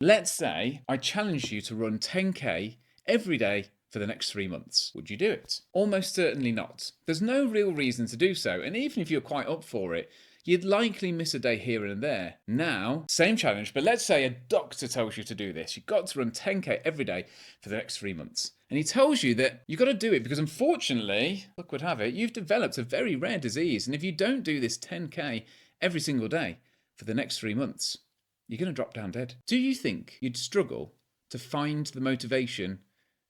Let's say I challenged you to run 10k every day for the next 3 months. Would you do it? Almost certainly not. There's no real reason to do so, and even if you're quite up for it, you'd likely miss a day here and there. Now, same challenge, but let's say a doctor tells you to do this. You've got to run 10k every day for the next 3 months. And he tells you that you've got to do it because unfortunately, luck would have it, you've developed a very rare disease. And if you don't do this 10k every single day for the next 3 months, you're going to drop down dead. Do you think you'd struggle to find the motivation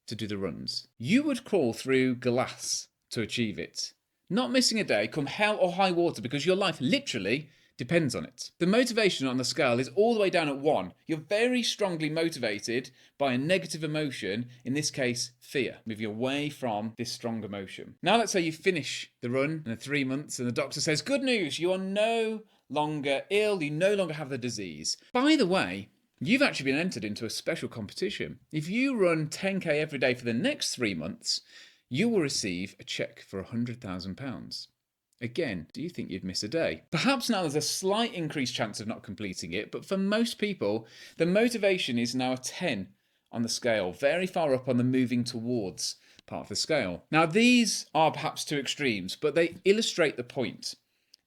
to do the runs? You would crawl through glass to achieve it. Not missing a day, come hell or high water, because your life literally depends on it. The motivation on the scale is all the way down at 1. You're very strongly motivated by a negative emotion, in this case, fear, moving away from this strong emotion. Now let's say you finish the run in the 3 months and the doctor says, good news, you are no longer ill, you no longer have the disease. By the way, you've actually been entered into a special competition. If you run 10k every day for the next 3 months, you will receive a cheque for £100,000. Again, do you think you'd miss a day? Perhaps now there's a slight increased chance of not completing it, but for most people, the motivation is now a 10 on the scale, very far up on the moving towards part of the scale. Now, these are perhaps two extremes, but they illustrate the point.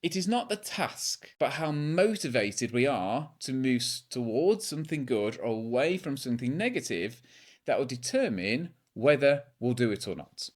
It is not the task, but how motivated we are to move towards something good or away from something negative that will determine whether we'll do it or not.